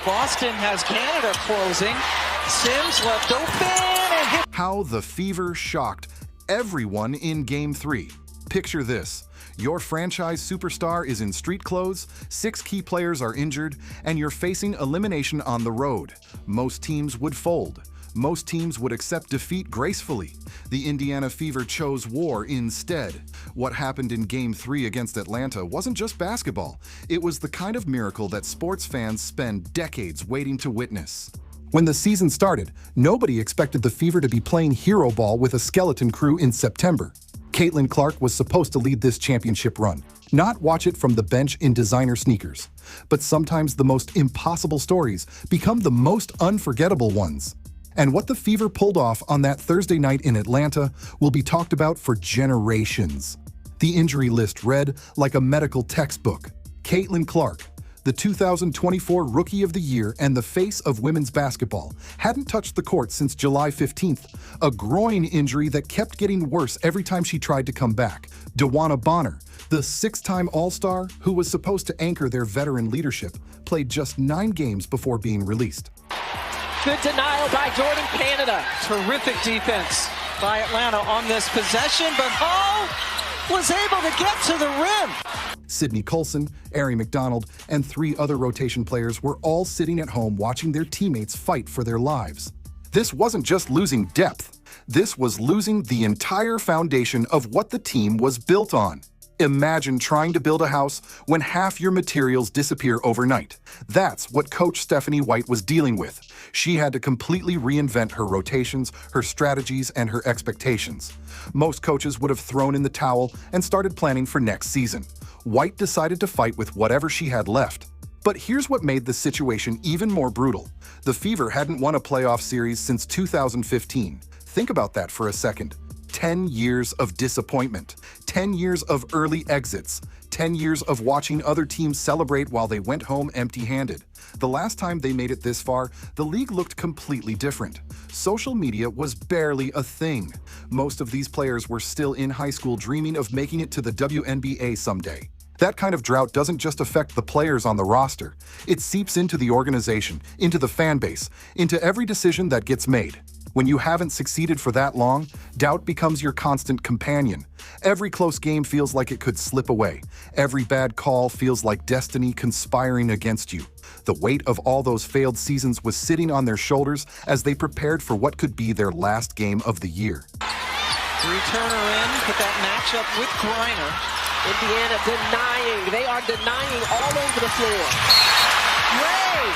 Boston has Canada closing. Sims left open and hit. How the Fever shocked everyone in Game 3. Picture this. Your franchise superstar is in street clothes, 6 key players are injured, and you're facing elimination on the road. Most teams would fold. Most teams would accept defeat gracefully. The Indiana Fever chose war instead. What happened in Game 3 against Atlanta wasn't just basketball. It was the kind of miracle that sports fans spend decades waiting to witness. When the season started, nobody expected the Fever to be playing hero ball with a skeleton crew in September. Caitlin Clark was supposed to lead this championship run, not watch it from the bench in designer sneakers. But sometimes the most impossible stories become the most unforgettable ones. And what the Fever pulled off on that Thursday night in Atlanta will be talked about for generations. The injury list read like a medical textbook. Caitlin Clark, the 2024 Rookie of the Year and the face of women's basketball, hadn't touched the court since July 15th, a groin injury that kept getting worse every time she tried to come back. Dewana Bonner, the 6-time All-Star who was supposed to anchor their veteran leadership, played just 9 games before being released. Good denial by Jordan Canada. Terrific defense by Atlanta on this possession, but Hall was able to get to the rim. Sydney Colson, Ari McDonald, and 3 other rotation players were all sitting at home watching their teammates fight for their lives. This wasn't just losing depth. This was losing the entire foundation of what the team was built on. Imagine trying to build a house when half your materials disappear overnight. That's what Coach Stephanie White was dealing with. She had to completely reinvent her rotations, her strategies, and her expectations. Most coaches would have thrown in the towel and started planning for next season. White decided to fight with whatever she had left. But here's what made the situation even more brutal. The Fever hadn't won a playoff series since 2015. Think about that for a second. 10 years of disappointment, 10 years of early exits, 10 years of watching other teams celebrate while they went home empty-handed. The last time they made it this far, the league looked completely different. Social media was barely a thing. Most of these players were still in high school dreaming of making it to the WNBA someday. That kind of drought doesn't just affect the players on the roster. It seeps into the organization, into the fan base, into every decision that gets made. When you haven't succeeded for that long, doubt becomes your constant companion. Every close game feels like it could slip away. Every bad call feels like destiny conspiring against you. The weight of all those failed seasons was sitting on their shoulders as they prepared for what could be their last game of the year. Returner in, put that matchup with Griner. Indiana denying. They are denying all over the floor. Ray!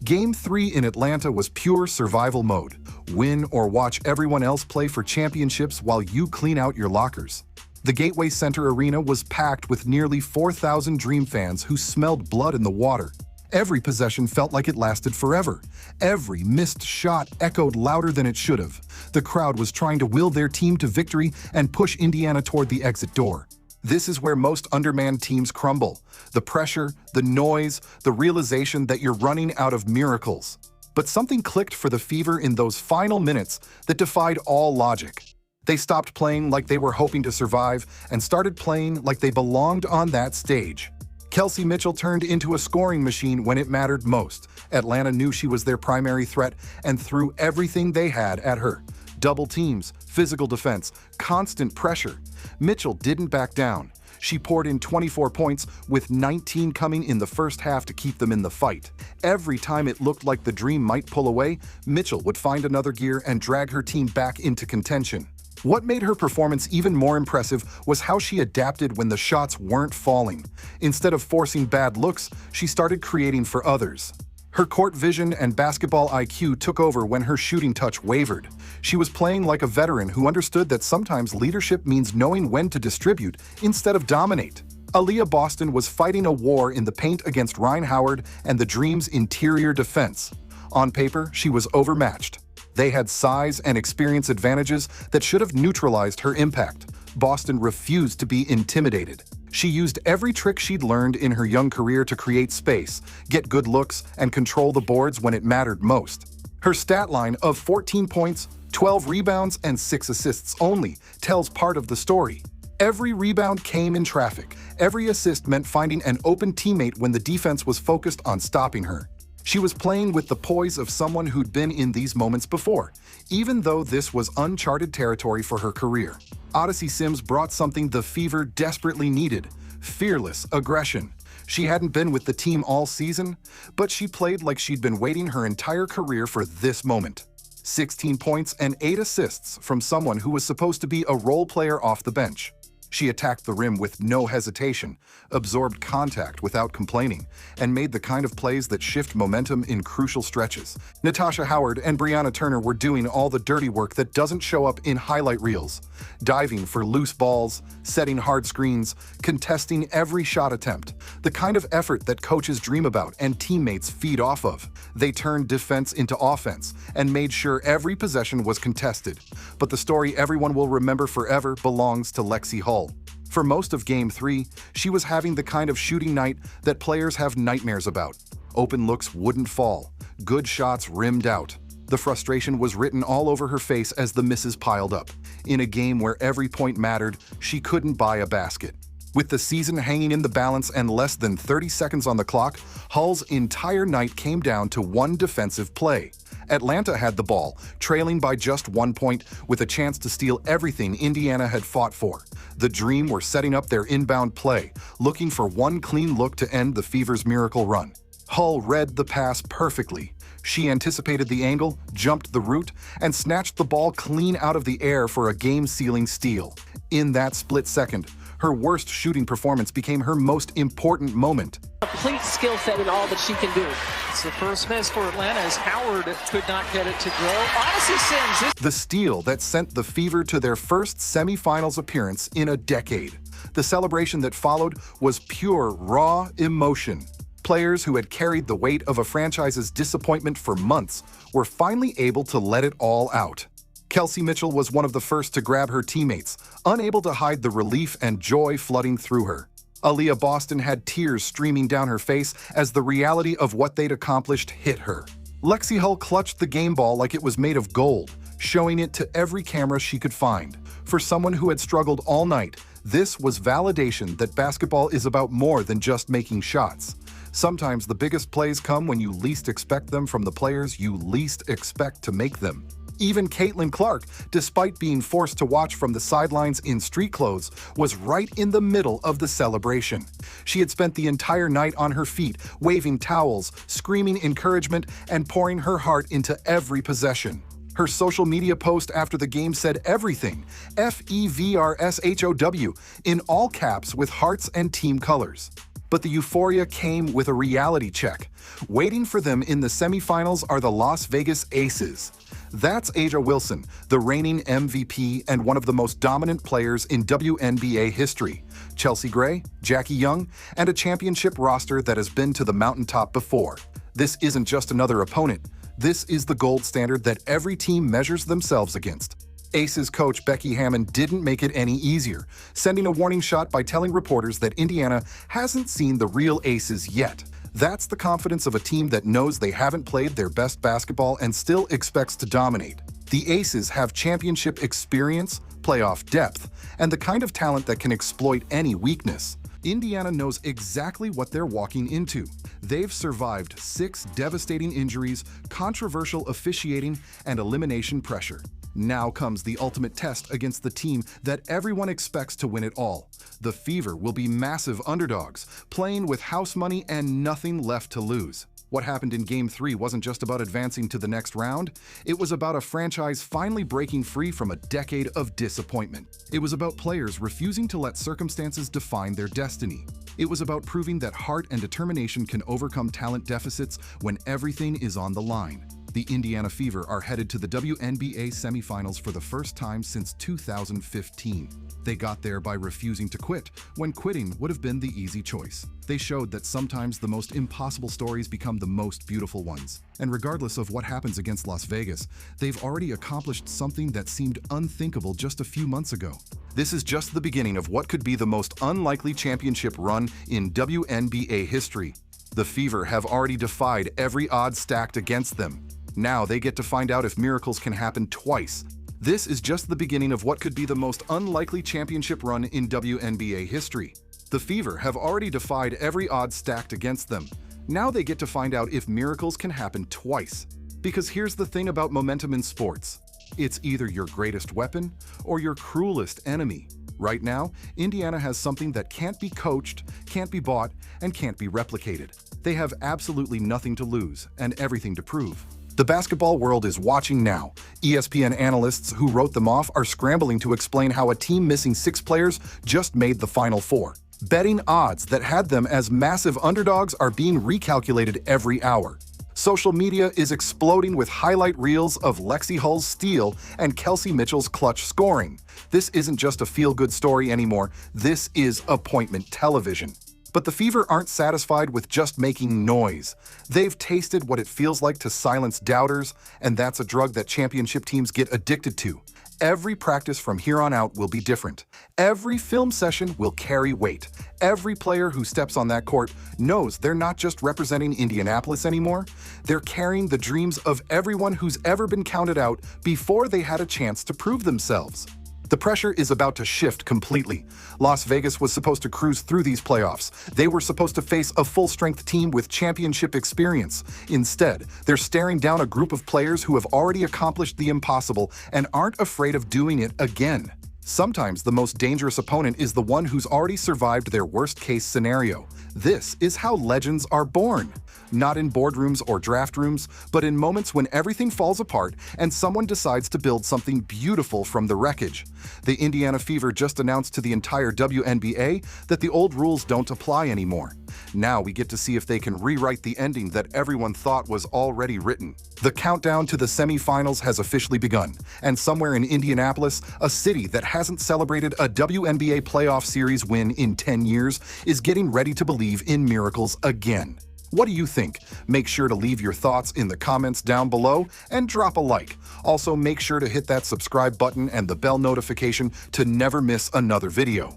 Game 3 in Atlanta was pure survival mode. Win or watch everyone else play for championships while you clean out your lockers. The Gateway Center Arena was packed with nearly 4,000 Dream fans who smelled blood in the water. Every possession felt like it lasted forever. Every missed shot echoed louder than it should have. The crowd was trying to will their team to victory and push Indiana toward the exit door. This is where most undermanned teams crumble. The pressure, the noise, the realization that you're running out of miracles. But something clicked for the Fever in those final minutes that defied all logic. They stopped playing like they were hoping to survive and started playing like they belonged on that stage. Kelsey Mitchell turned into a scoring machine when it mattered most. Atlanta knew she was their primary threat and threw everything they had at her. Double teams, physical defense, constant pressure. Mitchell didn't back down. She poured in 24 points, with 19 coming in the first half to keep them in the fight. Every time it looked like the Dream might pull away, Mitchell would find another gear and drag her team back into contention. What made her performance even more impressive was how she adapted when the shots weren't falling. Instead of forcing bad looks, she started creating for others. Her court vision and basketball IQ took over when her shooting touch wavered. She was playing like a veteran who understood that sometimes leadership means knowing when to distribute instead of dominate. Aaliyah Boston was fighting a war in the paint against Ryan Howard and the Dream's interior defense. On paper, she was overmatched. They had size and experience advantages that should have neutralized her impact. Boston refused to be intimidated. She used every trick she'd learned in her young career to create space, get good looks, and control the boards when it mattered most. Her stat line of 14 points, 12 rebounds, and 6 assists only tells part of the story. Every rebound came in traffic. Every assist meant finding an open teammate when the defense was focused on stopping her. She was playing with the poise of someone who'd been in these moments before, even though this was uncharted territory for her career. Odyssey Sims brought something the Fever desperately needed: fearless aggression. She hadn't been with the team all season, but she played like she'd been waiting her entire career for this moment. 16 points and 8 assists from someone who was supposed to be a role player off the bench. She attacked the rim with no hesitation, absorbed contact without complaining, and made the kind of plays that shift momentum in crucial stretches. Natasha Howard and Brianna Turner were doing all the dirty work that doesn't show up in highlight reels, diving for loose balls, setting hard screens, contesting every shot attempt, the kind of effort that coaches dream about and teammates feed off of. They turned defense into offense and made sure every possession was contested. But the story everyone will remember forever belongs to Lexi Hull. For most of Game 3, she was having the kind of shooting night that players have nightmares about. Open looks wouldn't fall, good shots rimmed out. The frustration was written all over her face as the misses piled up. In a game where every point mattered, she couldn't buy a basket. With the season hanging in the balance and less than 30 seconds on the clock, Hull's entire night came down to one defensive play. Atlanta had the ball, trailing by just 1 point, with a chance to steal everything Indiana had fought for. The Dream were setting up their inbound play, looking for one clean look to end the Fever's miracle run. Hull read the pass perfectly. She anticipated the angle, jumped the route, and snatched the ball clean out of the air for a game-sealing steal. In that split second, her worst shooting performance became her most important moment. Complete skill set in all that she can do. It's the first miss for Atlanta as Howard could not get it to go. Odyssey Sims. The steal that sent the Fever to their first semifinals appearance in a decade. The celebration that followed was pure, raw emotion. Players who had carried the weight of a franchise's disappointment for months were finally able to let it all out. Kelsey Mitchell was one of the first to grab her teammates, unable to hide the relief and joy flooding through her. Aaliyah Boston had tears streaming down her face as the reality of what they'd accomplished hit her. Lexi Hull clutched the game ball like it was made of gold, showing it to every camera she could find. For someone who had struggled all night, this was validation that basketball is about more than just making shots. Sometimes the biggest plays come when you least expect them from the players you least expect to make them. Even Caitlin Clark, despite being forced to watch from the sidelines in street clothes, was right in the middle of the celebration. She had spent the entire night on her feet, waving towels, screaming encouragement, and pouring her heart into every possession. Her social media post after the game said everything, FEVRSHOW, in all caps with hearts and team colors. But the euphoria came with a reality check. Waiting for them in the semifinals are the Las Vegas Aces. That's Asia Wilson, the reigning MVP and one of the most dominant players in WNBA history. Chelsea Gray, Jackie Young, and a championship roster that has been to the mountaintop before. This isn't just another opponent. This is the gold standard that every team measures themselves against. Aces coach Becky Hammon didn't make it any easier, sending a warning shot by telling reporters that Indiana hasn't seen the real Aces yet. That's the confidence of a team that knows they haven't played their best basketball and still expects to dominate. The Aces have championship experience, playoff depth, and the kind of talent that can exploit any weakness. Indiana knows exactly what they're walking into. They've survived 6 devastating injuries, controversial officiating, and elimination pressure. Now comes the ultimate test against the team that everyone expects to win it all. The Fever will be massive underdogs, playing with house money and nothing left to lose. What happened in Game 3 wasn't just about advancing to the next round. It was about a franchise finally breaking free from a decade of disappointment. It was about players refusing to let circumstances define their destiny. It was about proving that heart and determination can overcome talent deficits when everything is on the line. The Indiana Fever are headed to the WNBA semifinals for the first time since 2015. They got there by refusing to quit, when quitting would have been the easy choice. They showed that sometimes the most impossible stories become the most beautiful ones. And regardless of what happens against Las Vegas, they've already accomplished something that seemed unthinkable just a few months ago. This is just the beginning of what could be the most unlikely championship run in WNBA history. The Fever have already defied every odds stacked against them. Now they get to find out if miracles can happen twice. This is just the beginning of what could be the most unlikely championship run in WNBA history. The Fever have already defied every odds stacked against them. Now they get to find out if miracles can happen twice. Because here's the thing about momentum in sports. It's either your greatest weapon or your cruelest enemy. Right now, Indiana has something that can't be coached, can't be bought, and can't be replicated. They have absolutely nothing to lose and everything to prove. The basketball world is watching now. ESPN analysts who wrote them off are scrambling to explain how a team missing 6 players just made the Final Four. Betting odds that had them as massive underdogs are being recalculated every hour. Social media is exploding with highlight reels of Lexi Hull's steal and Kelsey Mitchell's clutch scoring. This isn't just a feel-good story anymore, this is appointment television. But the Fever aren't satisfied with just making noise. They've tasted what it feels like to silence doubters, and that's a drug that championship teams get addicted to. Every practice from here on out will be different. Every film session will carry weight. Every player who steps on that court knows they're not just representing Indianapolis anymore. They're carrying the dreams of everyone who's ever been counted out before they had a chance to prove themselves. The pressure is about to shift completely. Las Vegas was supposed to cruise through these playoffs. They were supposed to face a full-strength team with championship experience. Instead, they're staring down a group of players who have already accomplished the impossible and aren't afraid of doing it again. Sometimes the most dangerous opponent is the one who's already survived their worst-case scenario. This is how legends are born. Not in boardrooms or draft rooms, but in moments when everything falls apart and someone decides to build something beautiful from the wreckage. The Indiana Fever just announced to the entire WNBA that the old rules don't apply anymore. Now we get to see if they can rewrite the ending that everyone thought was already written. The countdown to the semifinals has officially begun, and somewhere in Indianapolis, a city that hasn't celebrated a WNBA playoff series win in 10 years, is getting ready to believe in miracles again. What do you think? Make sure to leave your thoughts in the comments down below and drop a like. Also, make sure to hit that subscribe button and the bell notification to never miss another video.